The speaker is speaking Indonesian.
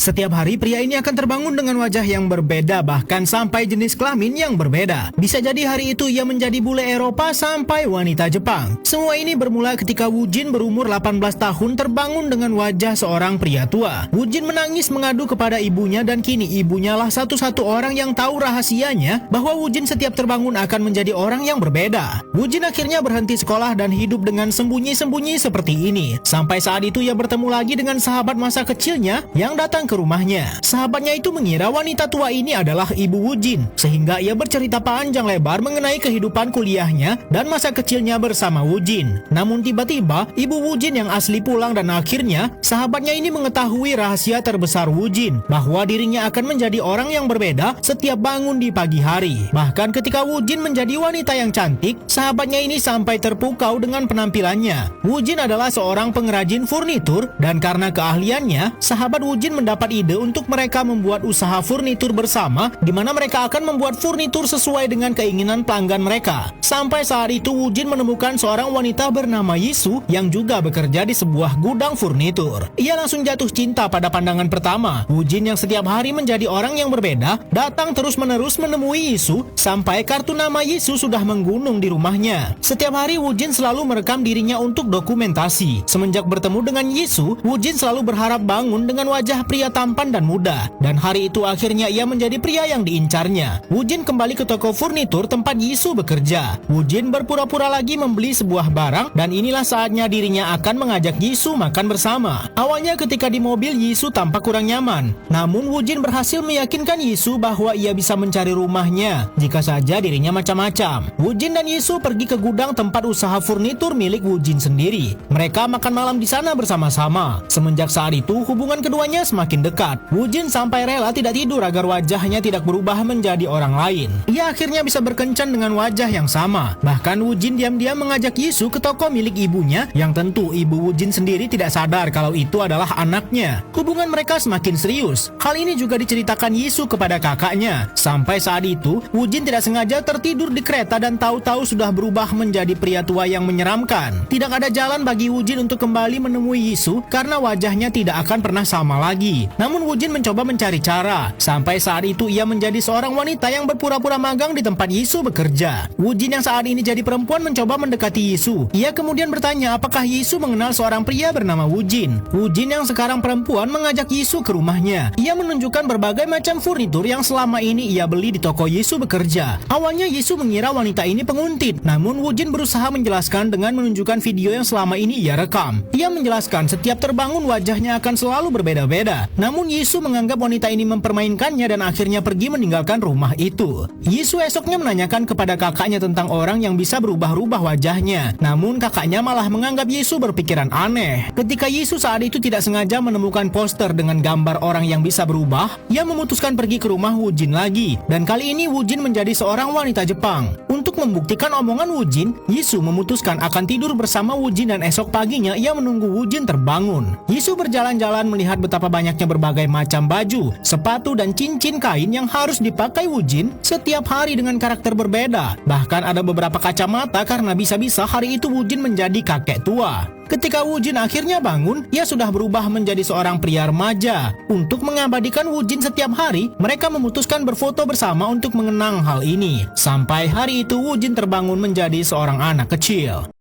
Setiap hari pria ini akan terbangun dengan wajah yang berbeda, bahkan sampai jenis kelamin yang berbeda. Bisa jadi hari itu ia menjadi bule Eropa sampai wanita Jepang. Semua ini bermula ketika Woo-jin berumur 18 tahun terbangun dengan wajah seorang pria tua. Woo-jin menangis mengadu kepada ibunya dan kini ibunya lah satu-satu orang yang tahu rahasianya bahwa Woo-jin setiap terbangun akan menjadi orang yang berbeda. Woo-jin akhirnya berhenti sekolah dan hidup dengan sembunyi-sembunyi seperti ini. Sampai saat itu ia bertemu lagi dengan sahabat masa kecilnya yang datang ke rumahnya. Sahabatnya itu mengira wanita tua ini adalah ibu Woo-jin, sehingga ia bercerita panjang lebar mengenai kehidupan kuliahnya dan masa kecilnya bersama Woo-jin. Namun tiba-tiba ibu Woo-jin yang asli pulang dan akhirnya sahabatnya ini mengetahui rahasia terbesar Woo-jin, bahwa dirinya akan menjadi orang yang berbeda setiap bangun di pagi hari. Bahkan ketika Woo-jin menjadi wanita yang cantik, sahabatnya ini sampai terpukau dengan penampilannya. Woo-jin adalah seorang pengrajin furnitur dan karena keahliannya, sahabat Woo-jin mendapat ide untuk mereka membuat usaha furnitur bersama, di mana mereka akan membuat furnitur sesuai dengan keinginan pelanggan mereka. Sampai saat itu Woo-jin menemukan seorang wanita bernama Yisu yang juga bekerja di sebuah gudang furnitur. Ia langsung jatuh cinta pada pandangan pertama. Woo-jin yang setiap hari menjadi orang yang berbeda, datang terus-menerus menemui Yisu sampai kartu nama Yisu sudah menggunung di rumahnya. Setiap hari Woo-jin selalu merekam dirinya untuk dokumentasi. Semenjak bertemu dengan Yisu, Woo-jin selalu berharap bangun dengan wajah pria tampan dan muda. Dan hari itu akhirnya ia menjadi pria yang diincarnya. Woo-jin kembali ke toko furnitur tempat Yisu bekerja. Woo-jin berpura-pura lagi membeli sebuah barang dan inilah saatnya dirinya akan mengajak Yisu makan bersama. Awalnya ketika di mobil Yisu tampak kurang nyaman. Namun Woo-jin berhasil meyakinkan Yisu bahwa ia bisa mencari rumahnya jika saja dirinya macam-macam. Woo-jin dan Yisu pergi ke gudang tempat usaha furnitur milik Woo-jin sendiri. Mereka makan malam di sana bersama-sama. Semenjak saat itu hubungan keduanya semakin dekat. Woo-jin sampai rela tidak tidur agar wajahnya tidak berubah menjadi orang lain. Ia akhirnya bisa berkencan dengan wajah yang sama. Bahkan Woo-jin diam-diam mengajak Yisu ke toko milik ibunya, yang tentu ibu Woo-jin sendiri tidak sadar kalau itu adalah anaknya. Hubungan mereka semakin serius. Hal ini juga diceritakan Yisu kepada kakaknya. Sampai saat itu Woo-jin tidak sengaja tertidur di kereta dan tahu-tahu sudah berubah menjadi pria tua yang menyeramkan. Tidak ada jalan bagi Woo-jin untuk kembali menemui Yisu karena wajahnya tidak akan pernah sama lagi. Namun Woo-jin mencoba mencari cara. Sampai saat itu ia menjadi seorang wanita yang berpura-pura magang di tempat Yisu bekerja. Woo-jin yang saat ini jadi perempuan mencoba mendekati Yisu. Ia kemudian bertanya apakah Yisu mengenal seorang pria bernama Woo-jin. Woo-jin yang sekarang perempuan mengajak Yisu ke rumahnya. Ia menunjukkan berbagai macam furnitur yang selama ini ia beli di toko Yisu bekerja. Awalnya Yisu mengira wanita ini penguntit. Namun Woo-jin berusaha menjelaskan dengan menunjukkan video yang selama ini ia rekam. Ia menjelaskan setiap terbangun wajahnya akan selalu berbeda-beda. Namun Yisu menganggap wanita ini mempermainkannya dan akhirnya pergi meninggalkan rumah itu. Yisu esoknya menanyakan kepada kakaknya tentang orang yang bisa berubah-ubah wajahnya. Namun kakaknya malah menganggap Yisu berpikiran aneh. Ketika Yisu saat itu tidak sengaja menemukan poster dengan gambar orang yang bisa berubah, ia memutuskan pergi ke rumah Woo-jin lagi. Dan kali ini Woo-jin menjadi seorang wanita Jepang. Untuk membuktikan omongan Woo-jin, Yisu memutuskan akan tidur bersama Woo-jin dan esok paginya ia menunggu Woo-jin terbangun. Yisu berjalan-jalan melihat betapa banyaknya berbagai macam baju, sepatu dan cincin kain yang harus dipakai Woo-jin setiap hari dengan karakter berbeda. Bahkan ada beberapa kacamata karena bisa-bisa hari itu Woo-jin menjadi kakek tua. Ketika Woo-jin akhirnya bangun, ia sudah berubah menjadi seorang pria remaja. Untuk mengabadikan Woo-jin setiap hari, mereka memutuskan berfoto bersama untuk mengenang hal ini. Sampai hari itu Woo-jin terbangun menjadi seorang anak kecil.